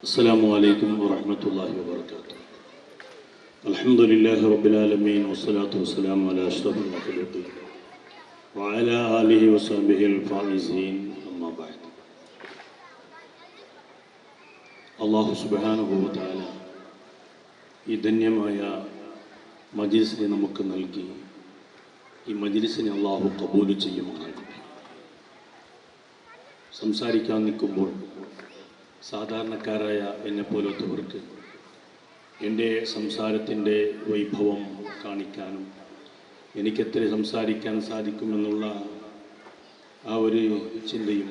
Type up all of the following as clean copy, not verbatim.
السلام عليكم ورحمة الله وبركاته. الحمد لله رب العالمين والصلاة والسلام على أشرف المخلوقين وعلى آله وصحبه الفائزين أما بعد. അല്ലാഹു സുബ്ഹാനഹു വ തആല ഈ ധന്യമായ മജ്ലിസിനെ നമുക്ക് നൽകി. ഈ മജ്ലിസിനെ അല്ലാഹു ഖബൂൽ ചെയ്യുമാറാകട്ടെ. സംസാരിക്കാൻ നിൽക്കുമ്പോൾ സാധാരണക്കാരായ എന്നെപ്പോലത്തവർക്ക് എൻ്റെ സംസാരത്തിൻ്റെ വൈഭവം കാണിക്കാനും എനിക്കെത്ര സംസാരിക്കാൻ സാധിക്കുമെന്നുള്ള ആ ഒരു ചിന്തയും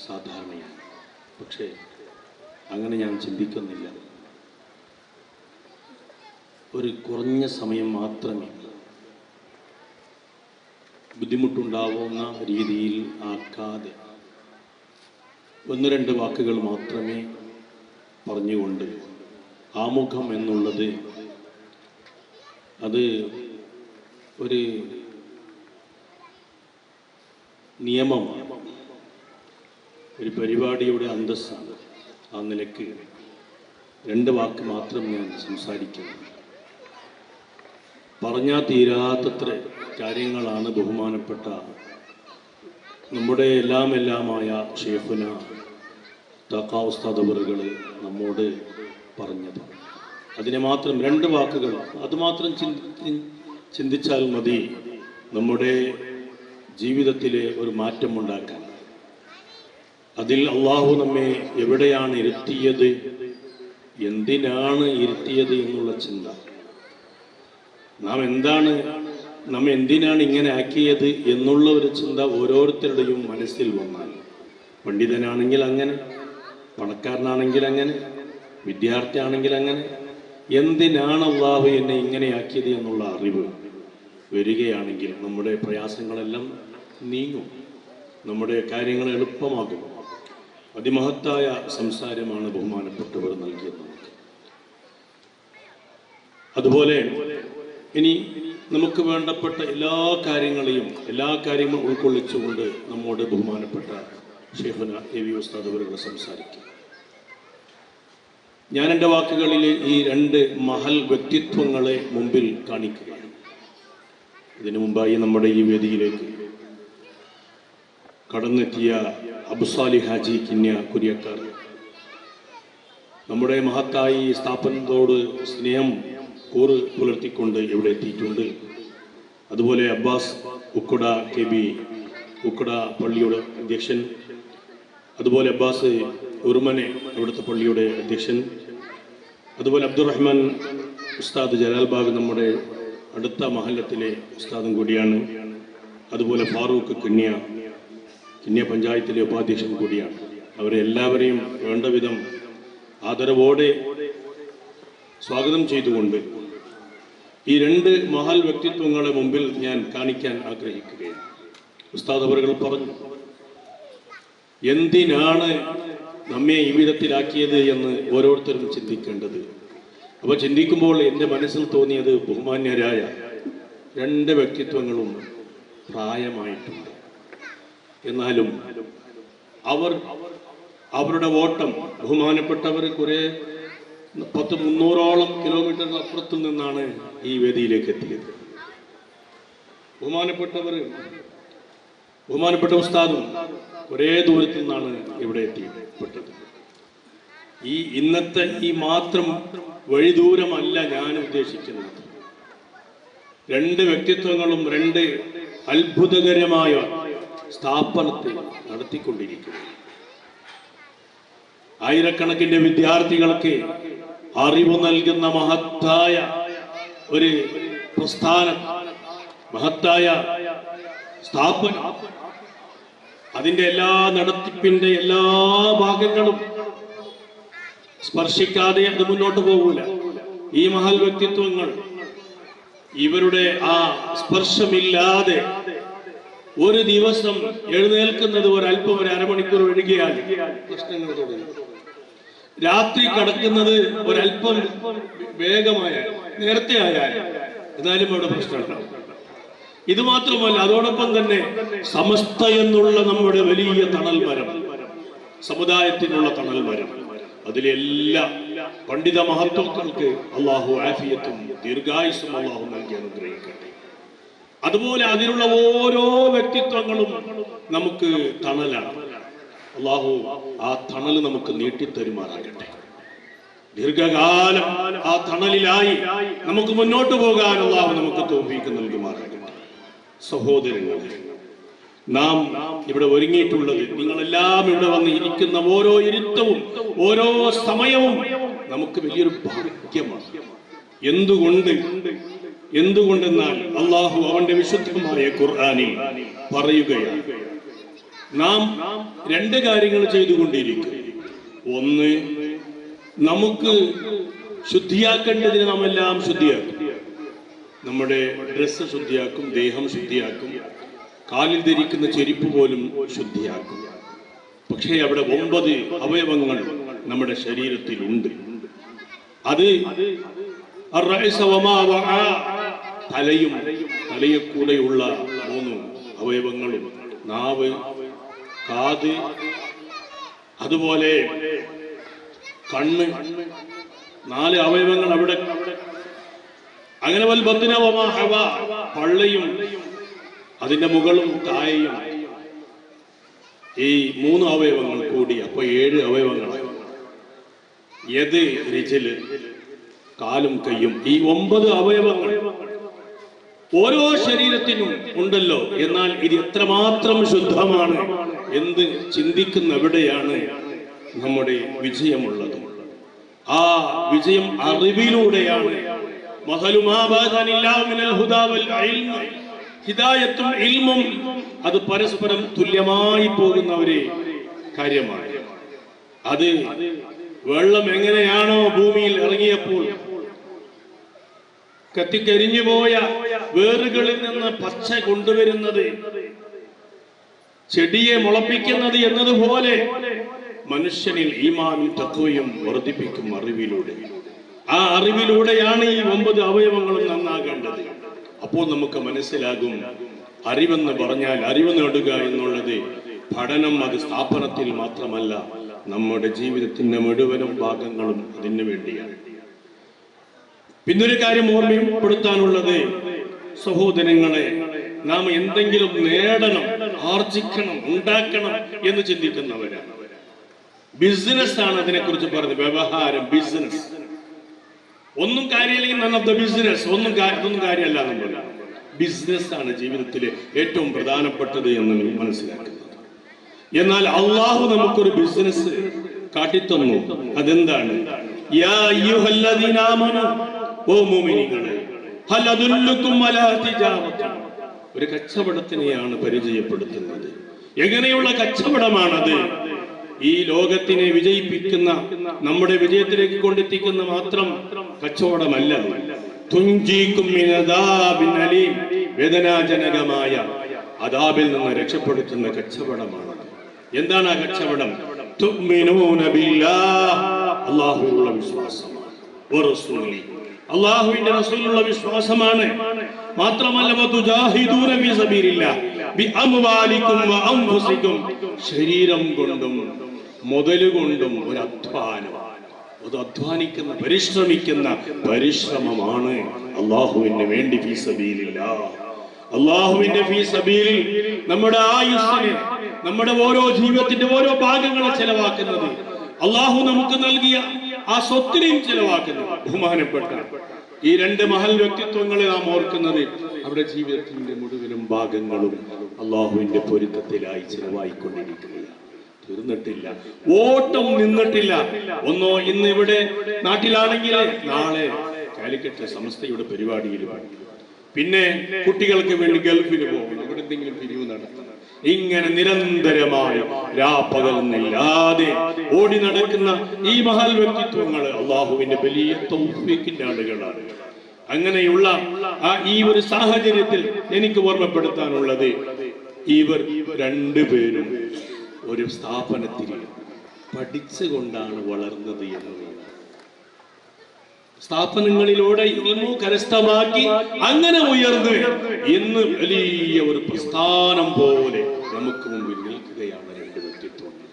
സാധാരണയാണ്. പക്ഷേ അങ്ങനെ ഞാൻ ചിന്തിക്കുന്നില്ല. ഒരു കുറഞ്ഞ സമയം മാത്രമേ ബുദ്ധിമുട്ടുണ്ടാവുന്ന രീതിയിൽ ആക്കാതെ ഒന്ന് രണ്ട് വാക്കുകൾ മാത്രമേ പറഞ്ഞുകൊണ്ട് ആമുഖം എന്നുള്ളത് അത് ഒരു നിയമമാണ്, ഒരു പരിപാടിയുടെ അന്തസ്സാണ്. ആ നിലയ്ക്ക് രണ്ട് വാക്ക് മാത്രം ഞാൻ സംസാരിക്കുന്നു. പറഞ്ഞാൽ തീരാത്തത്ര കാര്യങ്ങളാണ് ബഹുമാനപ്പെട്ട നമ്മുടെ എല്ലാമായ ഷെയ്ഖുന തഖാ ഉസ്താദ് അവറുകൾ നമ്മോട് പറഞ്ഞത്. അതിനെ മാത്രം രണ്ട് വാക്കുകൾ അത് മാത്രം ചിന്തിച്ചാൽ മതി നമ്മുടെ ജീവിതത്തിലെ ഒരു മാറ്റമുണ്ടാക്കാൻ. അതിൽ അള്ളാഹു നമ്മെ എവിടെയാണ് ഇരുത്തിയത്, എന്തിനാണ് ഇരുത്തിയത് എന്നുള്ള ചിന്ത, നമ്മെ എന്തിനാണ് ഇങ്ങനെ ആക്കിയത് എന്നുള്ള ഒരു ചിന്ത ഓരോരുത്തരുടെയും മനസ്സിൽ വന്നാൽ, പണ്ഡിതനാണെങ്കിൽ അങ്ങനെ, പണക്കാരനാണെങ്കിൽ അങ്ങനെ, വിദ്യാർത്ഥിയാണെങ്കിൽ അങ്ങനെ, എന്തിനാണ് അള്ളാഹു എന്നെ ഇങ്ങനെയാക്കിയത് എന്നുള്ള അറിവ് വരികയാണെങ്കിൽ നമ്മുടെ പ്രയാസങ്ങളെല്ലാം നീങ്ങും, നമ്മുടെ കാര്യങ്ങൾ എളുപ്പമാകും. അതിമഹത്തായ സംസാരമാണ് ബഹുമാനപ്പെട്ടവർ നൽകിയത് നമുക്ക്. അതുപോലെ ഇനി നമുക്ക് വേണ്ടപ്പെട്ട എല്ലാ കാര്യങ്ങളും ഉൾക്കൊള്ളിച്ചുകൊണ്ട് നമ്മോട് ബഹുമാനപ്പെട്ട ഷെയ്ഖുന എ.വി. ഉസ്താദ് അവരുടെ സംസാരിക്കും. ഞാൻ എൻ്റെ വാക്കുകളിൽ ഈ രണ്ട് മഹൽ വ്യക്തിത്വങ്ങളെ മുമ്പിൽ കാണിക്കുകയാണ്. ഇതിനു മുമ്പായി നമ്മുടെ ഈ വേദിയിലേക്ക് കടന്നെത്തിയ അബുസാലി ഹാജി കിന്യ കുര്യക്കാർ നമ്മുടെ മഹത്തായി സ്ഥാപനത്തോട് സ്നേഹം പുലർത്തിക്കൊണ്ട് ഇവിടെ എത്തിയിട്ടുണ്ട്. അതുപോലെ അബ്ബാസ് ഉക്കുട KB ഉക്കുട പള്ളിയുടെ അധ്യക്ഷൻ, അതുപോലെ അബ്ബാസ് ഉറുമനെ അവിടുത്തെ പള്ളിയുടെ അധ്യക്ഷൻ, അതുപോലെ അബ്ദുറഹ്മാൻ ഉസ്താദ് ജലാൽബാഗ് നമ്മുടെ അടുത്ത മഹല്ലത്തിലെ ഉസ്താദും കൂടിയാണ്. അതുപോലെ ഫാറൂഖ് കിണ്യ പഞ്ചായത്തിലെ ഉപാധ്യക്ഷൻ കൂടിയാണ്. അവരെ എല്ലാവരെയും വേണ്ട വിധം ആദരവോടെ സ്വാഗതം ചെയ്തുകൊണ്ട് ഈ രണ്ട് മഹൽ വ്യക്തിത്വങ്ങളെ മുമ്പിൽ ഞാൻ കാണിക്കാൻ ആഗ്രഹിക്കുകയാണ്. ഉസ്താദ് അവറുകൾ പറഞ്ഞു, എന്തിനാണ് നമ്മെ ഈ വിധത്തിലാക്കിയത് എന്ന് ഓരോരുത്തരും ചിന്തിക്കേണ്ടത്. അപ്പോൾ ചിന്തിക്കുമ്പോൾ എൻ്റെ മനസ്സിൽ തോന്നിയത്, ബഹുമാന്യരായ രണ്ട് വ്യക്തിത്വങ്ങളും പ്രായമായിട്ടുണ്ട്. എന്നാലും അവരുടെ ഓട്ടം, ബഹുമാനപ്പെട്ടവർ കുറെ 300ഓളം കിലോമീറ്റർ അപ്പുറത്തു നിന്നാണ് ഈ വേദിയിലേക്ക് എത്തിയത്. ബഹുമാനപ്പെട്ട ഉസ്താദും ഒരേ ദൂരത്തു നിന്നാണ് ഇവിടെ എത്തിപ്പെട്ടത്. ഇന്നത്തെ ഈ മാത്രം വഴി ദൂരമല്ല ഞാൻ ഉദ്ദേശിക്കുന്നത്. രണ്ട് വ്യക്തിത്വങ്ങളും രണ്ട് അത്ഭുതകരമായ സ്ഥാപനത്തെ നടത്തിക്കൊണ്ടിരിക്കുന്നു. ആയിരക്കണക്കിന് വിദ്യാർത്ഥികൾക്ക് അറിവ് നൽകുന്ന മഹത്തായ ഒരു പ്രസ്ഥാനം, മഹത്തായ സ്ഥാപനം. അതിന്റെ എല്ലാ നടത്തിപ്പിന്റെ എല്ലാ ഭാഗങ്ങളും സ്പർശിക്കാതെ അത് മുന്നോട്ട് പോകൂല. ഈ മഹൽ വ്യക്തിത്വങ്ങൾ ഇവരുടെ ആ സ്പർശമില്ലാതെ ഒരു ദിവസം എഴുന്നേൽക്കുന്നത് ഒരല്പം ഒരു അരമണിക്കൂർ ഒഴുകിയാൽ പ്രശ്നങ്ങൾ തുടങ്ങും. രാത്രി കടക്കുന്നത് ഒരല്പം വേഗമായാൽ, നേരത്തെ ആയാൽ, എന്നാലും അവിടെ പ്രശ്നമുണ്ടാവും. ഇത് മാത്രമല്ല, അതോടൊപ്പം തന്നെ സമസ്ത എന്നുള്ള നമ്മുടെ വലിയ തണൽ മരം, സമുദായത്തിനുള്ള തണൽ മരം, അതിലെല്ലാ പണ്ഡിത മഹത്വങ്ങൾക്ക് അള്ളാഹു ആഫിയത്തും ദീർഘായുസ്സും അള്ളാഹു നൽകി അനുഗ്രഹിക്കട്ടെ. അതുപോലെ അതിലുള്ള ഓരോ വ്യക്തിത്വങ്ങളും നമുക്ക് തണലാണ്. അള്ളാഹു ആ തണൽ നമുക്ക് നീട്ടിത്തരുമാറാകട്ടെ. ദീർഘകാലം ആ തണലിലായി നമുക്ക് മുന്നോട്ട് പോകാൻ അള്ളാഹു നമുക്ക് തൗഫീഖ് നൽകുമാറാകട്ടെ. സഹോദരങ്ങളെ, നാം ഇവിടെ ഒരുങ്ങിയിട്ടുള്ളത്, നിങ്ങളെല്ലാം ഇവിടെ വന്ന് ഇരിക്കുന്ന ഓരോ ഇരുത്തവും ഓരോ സമയവും നമുക്ക് വലിയൊരു ഭാഗ്യമാണ്. എന്തുകൊണ്ടെന്നാൽ അള്ളാഹു അവന്റെ വിശുദ്ധമായ ഖുർആനിൽ പറയുകയാണ്, നാം രണ്ട് കാര്യങ്ങൾ ചെയ്തുകൊണ്ടിരിക്കും. ഒന്ന്, നമുക്ക് ശുദ്ധിയാക്കേണ്ടതിന് നാം എല്ലാം ശുദ്ധിയാക്കും. നമ്മുടെ ഡ്രസ്സ് ശുദ്ധിയാക്കും, ദേഹം ശുദ്ധിയാക്കും, കാലിൽ ധരിക്കുന്ന ചെരുപ്പ് പോലും ശുദ്ധിയാക്കും. പക്ഷേ അവിടെ 9 അവയവങ്ങൾ നമ്മുടെ ശരീരത്തിലുണ്ട്. അത് തലയും തലയെ കൂടെയുള്ള 3 അവയവങ്ങളും, നാവ്, കാത്, അതുപോലെ കണ്ണ്, 4 അവയവങ്ങൾ അവിടെ. അങ്ങനെ പള്ളയും അതിന്റെ മുകളും താഴെയും, ഈ 3 അവയവങ്ങൾ കൂടി അപ്പൊ 7 അവയവങ്ങളായി. യദ്, റിജ്ല്, കാലും കയ്യും, ഈ 9 അവയവങ്ങൾ ഓരോ ശരീരത്തിനും ഉണ്ടല്ലോ. എന്നാൽ ഇത് എത്രമാത്രം ശുദ്ധമാണ് എന്ന് ചിന്തിക്കുന്നവിടെയാണ് നമ്മുടെ വിജയമുള്ളത്. ആ വിജയം അറിവിലൂടെയാണ്. ഹിദായത്തും ഇൽമും അത് പരസ്പരം തുല്യമായി പോകുന്ന ഒരു കാര്യമാണ്. അത് വെള്ളം എങ്ങനെയാണോ ഭൂമിയിൽ ഇറങ്ങിയപ്പോൾ കത്തിക്കരിഞ്ഞു പോയ വേറുകളിൽ നിന്ന് പച്ച കൊണ്ടുവരുന്നത്, ചെടിയെ മുളപ്പിക്കുന്നത് എന്നതുപോലെ മനുഷ്യനിൽ ഈമാനും തഖ്വയും വർദ്ധിപ്പിക്കും അറിവിലൂടെ. ആ അറിവിലൂടെയാണ് ഈ 9 അവയവങ്ങളും നന്നാകേണ്ടത്. അപ്പോൾ നമുക്ക് മനസ്സിലാകും, അറിവെന്ന് പറഞ്ഞാൽ അറിവ് നേടുക എന്നുള്ളത് പഠനം, അത് സ്ഥാപനത്തിൽ മാത്രമല്ല, നമ്മുടെ ജീവിതത്തിന്റെ മുഴുവനും ഭാഗങ്ങളും അതിനു വേണ്ടിയാണ്. പിന്നൊരു കാര്യം ഓർമ്മപ്പെടുത്താനുള്ളത്, സഹോദരങ്ങളെ, നാം എന്തെങ്കിലും നേടണം, ആർജിക്കണം, ഉണ്ടാക്കണം എന്ന് ചിന്തിക്കുന്നവരാണ്. ബിസിനസ് ആണ് അതിനെക്കുറിച്ച് പറഞ്ഞത്. വ്യവഹാരം, ബിസിനസ്. ഒന്നും കാര്യമില്ലെങ്കിൽ നൺ ഓഫ് ദ ബിസിനസ്, ഒന്നും കാര്യമല്ല നമ്മൾ. ബിസിനസ് ആണ് ജീവിതത്തിലെ ഏറ്റവും പ്രധാനപ്പെട്ടത് എന്ന് മനസ്സിലാക്കുന്നത്. എന്നാൽ അള്ളാഹു നമുക്കൊരു ബിസിനസ് കാട്ടിത്തന്നു. അതെന്താണ്? യാ അയ്യുഹല്ലദീന ആമനൂ, ഓ മുഅ്മിനീങ്ങളെ, ഹൽ അദുല്ലുക്കും അലാ തിജാറത്തിൻ, ഒരു കച്ചവടത്തിനെയാണ് പരിചയപ്പെടുത്തുന്നത്. എങ്ങനെയുള്ള കച്ചവടമാണത്? ഈ ലോകത്തിനെ വിജയിപ്പിക്കുന്ന, നമ്മുടെ വിജയത്തിലേക്ക് കൊണ്ടെത്തിക്കുന്ന മാത്രം കച്ചവടമല്ല. തുൻജീകും മിൻ അദാബിൻ അലീം, വേദനാജനകമായ അദാബിൽ നിന്ന് രക്ഷപ്പെടുത്തുന്ന കച്ചവടമാണ്. എന്താണ് ആ കച്ചവടം? തുഅ്മിനൂന ബില്ലാഹ്, അല്ലാഹുവിലുള്ള വിശ്വാസമാണ്. വറസൂലി, അല്ലാഹുവിന്റെ റസൂലിലുള്ള വിശ്വാസമാണ്. മാത്രമല്ല വതുജാഹിദൂന ഫീ സബീലില്ലാഹ് ബിഅംവാലികും വഅൻഫുസികും, ശരീരം കൊണ്ടും മുതലുകൊണ്ടും ഒരു അധ്വാനം. അത് അധ്വാനിക്കുന്ന, പരിശ്രമിക്കുന്ന പരിശ്രമമാണ് അല്ലാഹുവിന് വേണ്ടി ഫീ സബീലില്ലാഹ്. അല്ലാഹുവിന്റെ ഫീ സബീലിൽ നമ്മുടെ ആയുസ്സിനെ, നമ്മുടെ ഓരോ ജീവിതത്തിന്റെ ഓരോ ഭാഗങ്ങളെ ചെലവാക്കുന്നത്, അല്ലാഹു നമുക്ക് നൽകിയ ആ സ്വത്തിനെയും ചെലവാക്കുന്നത്. ബഹുമാനപ്പെട്ട ഈ 2 മഹൽ വ്യക്തിത്വങ്ങളെ നാം ഓർക്കുന്നത്, അവരുടെ ജീവിതത്തിന്റെ മുഴുവനും ഭാഗങ്ങളും അല്ലാഹുവിന്റെ പൊരുത്തത്തിലായി ചെലവായിക്കൊണ്ടിരിക്കുകയാണ്. തീർന്നിട്ടില്ല, ഓട്ടം നിന്നിട്ടില്ല. ഒന്നോ ഇന്ന് ഇവിടെ നാട്ടിലാണെങ്കിൽ നാളെ കാലിക്കറ്റ് സമസ്തയുടെ പരിപാടിയിൽ, പിന്നെ കുട്ടികൾക്ക് വേണ്ടി ഗൾഫിൽ പോകണം, അവിടെ എന്തെങ്കിലും പിരിവ് നടത്തണം. ഇങ്ങനെ നിരന്തരമായി രാപ്പകലെന്നില്ലാതെ ഓടി നടക്കുന്ന ഈ മഹൽ വ്യക്തിത്വങ്ങൾ അള്ളാഹുവിന്റെ വലിയ തൗഫീഖിന്റെ ആളുകളാണ്. അങ്ങനെയുള്ള ഈ ഒരു സാഹചര്യത്തിൽ എനിക്ക് ഓർമ്മപ്പെടുത്താനുള്ളത്, ഇവർ 2 പേരും ഒരു സ്ഥാപനത്തിൽ പഠിച്ചുകൊണ്ടാണ് വളർന്നത് എന്നുള്ളത്. സ്ഥാപനങ്ങളിലൂടെ ഇൽമു കരസ്ഥമാക്കി അങ്ങനെ ഉയർന്ന് ഇന്ന് വലിയ ഒരു പ്രസ്ഥാനം പോലെ നമുക്ക് മുമ്പിൽ നിൽക്കുകയാണ് 2 വ്യക്തിത്വങ്ങൾ.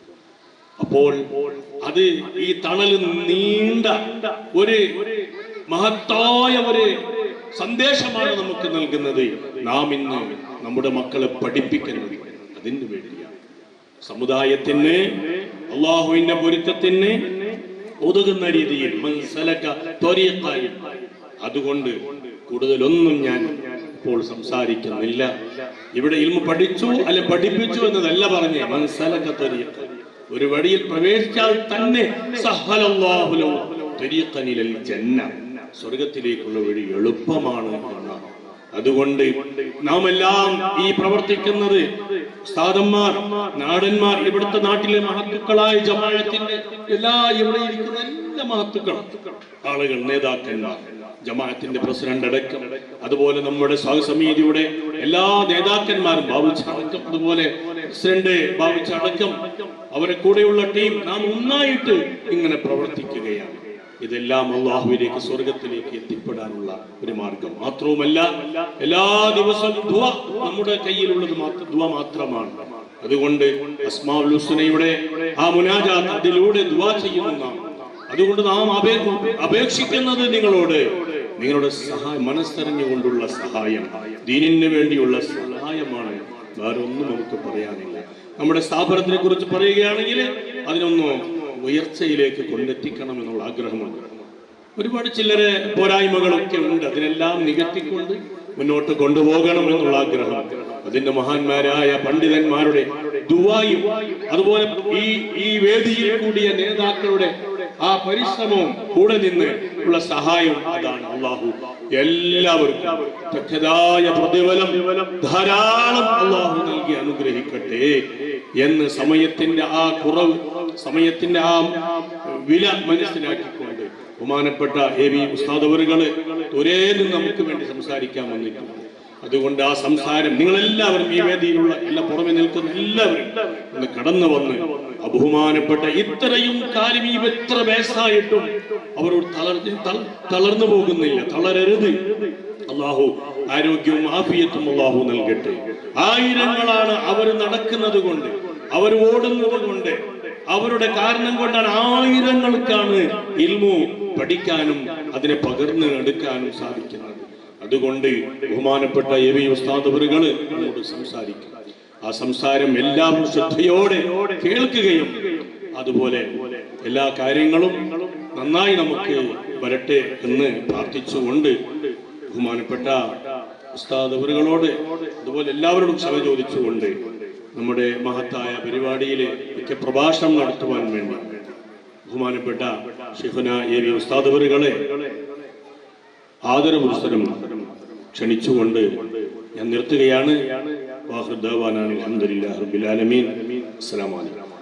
അപ്പോൾ അത് ഈ തണല് നീണ്ട ഒരു മഹത്തായ ഒരു സന്ദേശമാണ് നമുക്ക് നൽകുന്നത്. നാം ഇന്ന് നമ്മുടെ മക്കളെ പഠിപ്പിക്കുന്നത് അതിന് വേണ്ടിയാണ്. സമുദായത്തിന് അള്ളാഹുവിന്റെ പൊരുത്തത്തിന് ഒതുങ്ങുന്ന രീതിയിൽ അതുകൊണ്ട് കൂടുതലൊന്നും ഞാൻ ഇപ്പോൾ സംസാരിക്കുന്നില്ല. ഇവിടെ ഇൽമു പഠിച്ചു അല്ലെ പഠിപ്പിച്ചു എന്നതല്ല പറഞ്ഞേ. മൻസലക ത്വരീഖ, ഒരു വഴിയിൽ പ്രവേശിച്ചാൽ തന്നെ സഹലല്ലാഹു ലഹു ത്വരീഖൻ ഇലൽ ജന്ന, സ്വർഗ്ഗത്തിലേക്കുള്ള വഴി എളുപ്പമാണ് എന്നാണ്. അതുകൊണ്ട് നാം എല്ലാം ഈ പ്രവർത്തിക്കുന്നത് ഉസ്താദന്മാർ, നാടന്മാർ, ഇവിടുത്തെ നാട്ടിലെ മഹത്തുക്കളായ ജമാഅത്തിന്റെ ഇവിടെ ഇരിക്കുന്ന എല്ലാ മഹത്തുക്കൾ ആളുകൾ, നേതാക്കന്മാർ, ജമാഅത്തിന്റെ പ്രസിഡന്റ് അടക്കം, അതുപോലെ നമ്മുടെ സ്വാഗതസമിതിയുടെ എല്ലാ നേതാക്കന്മാരും, ബാബുച്ചടക്കം, അതുപോലെ പ്രസിഡന്റ് ബാബുച്ചടക്കം, അവരെ കൂടെയുള്ള ടീം, നാം ഒന്നായിട്ട് ഇങ്ങനെ പ്രവർത്തിക്കുകയാണ്. ഇതെല്ലാം അള്ളാഹുവിലേക്ക്, സ്വർഗത്തിലേക്ക് എത്തിപ്പെടാനുള്ള ഒരു മാർഗം. മാത്രവുമല്ല, എല്ലാ ദിവസവും ദുആ നമ്മുടെ കയ്യിലുള്ളത് ദുആ മാത്രമാണ്. അതുകൊണ്ട് അസ്മാഉൽ ഹുസ്നയുടെ ആ മുനാജാത്ത്, അതിലൂടെ ദുആ ചെയ്യുന്നു നാം. അതുകൊണ്ട് നാം അപേക്ഷിക്കുന്നത് നിങ്ങളുടെ സഹായം, മനസ്സറിഞ്ഞുകൊണ്ടുള്ള സഹായം, ദീനിന് വേണ്ടിയുള്ള സഹായമാണ്. വേറെ ഒന്നും നമുക്ക് പറയാനില്ല. നമ്മുടെ സ്ഥാപനത്തിനെ കുറിച്ച് പറയുകയാണെങ്കിൽ അതിനൊന്ന് ഉയർച്ചയിലേക്ക് കൊണ്ടെത്തിക്കണം എന്നുള്ള ആഗ്രഹമുണ്ട്. ഒരുപാട് ചില്ലറ പോരായ്മകളൊക്കെ ഉണ്ട്, അതിനെല്ലാം നികത്തിക്കൊണ്ട് മുന്നോട്ട് കൊണ്ടുപോകണം എന്നുള്ള ആഗ്രഹം. അതിന്റെ മഹാന്മാരായ പണ്ഡിതന്മാരുടെ ദുആയും അതുപോലെ ഈ വേദിയിൽ കൂടിയ നേതാക്കളുടെ ആ പരിശ്രമവും കൂടെ നിന്ന് ഉള്ള സഹായം, അതാണ്. അള്ളാഹു എല്ലാവർക്കും തക്കതായ പ്രതിഫലം ധാരാളം അള്ളാഹു നൽകി അനുഗ്രഹിക്കട്ടെ എന്ന് സമയത്തിന്റെ ആ കുറവ്, സമയത്തിന്റെ ആ വില മനസ്സിലാക്കിക്കൊണ്ട് ബഹുമാനപ്പെട്ട എ.വി. ഉസ്താദ് അവറുകള് ഒരേ നമുക്ക് വേണ്ടി സംസാരിക്കാൻ വന്നിട്ടുണ്ട്. അതുകൊണ്ട് ആ സംസാരം നിങ്ങളെല്ലാവരും, ഈ വേദിയിലുള്ള എല്ലാ പുറമെ നിൽക്കുന്ന എല്ലാവരും ഒന്ന് കടന്നു വന്ന് ബഹുമാനപ്പെട്ട ഇത്രയും കാര്യം, ഈ എത്ര വയസ്സായിട്ടും അവരോട് തളർന്നു പോകുന്നില്ല. തളരരുത്. അള്ളാഹു ആരോഗ്യവും ആഫിയത്തും അള്ളാഹു നൽകട്ടെ. ആയിരങ്ങളാണ് അവർ നടക്കുന്നത് കൊണ്ട്, അവർ ഓടുന്നത് കൊണ്ട്, അവരുടെ കാരണം കൊണ്ടാണ് ആയിരങ്ങൾക്കാണ് ഇൽമു പഠിക്കാനും അതിനെ പകർന്ന് എടുക്കാനും സാധിക്കുന്നത്. അതുകൊണ്ട് ബഹുമാനപ്പെട്ട എ.വി. ഉസ്താദ് അവറുകള് നമ്മോട് സംസാരിക്കും. ആ സംസാരം എല്ലാവരും ശ്രദ്ധയോടെ കേൾക്കുകയും അതുപോലെ എല്ലാ കാര്യങ്ങളും നന്നായി നമുക്ക് വരട്ടെ എന്ന് പ്രാർത്ഥിച്ചുകൊണ്ട് ബഹുമാനപ്പെട്ട ഉസ്താദ് അവറുകളോട് അതുപോലെ എല്ലാവരോടും ക്ഷമ ചോദിച്ചുകൊണ്ട് നമ്മുടെ മഹത്തായ പരിപാടിയിലെ ഒക്കെ പ്രഭാഷണം നടത്തുവാൻ വേണ്ടി ബഹുമാനപ്പെട്ട ശൈഖുന എ.വി. ഉസ്താദ് അവറുകളെ ആദരപുരസ്സരം ക്ഷണിച്ചുകൊണ്ട് ഞാൻ നിർത്തുകയാണ്. വാഹിർ ദഅ്വാനാ അൽഹംദുലില്ലാഹി റബ്ബിൽ ആലമീൻ. അസ്സലാമു അലൈക്കും.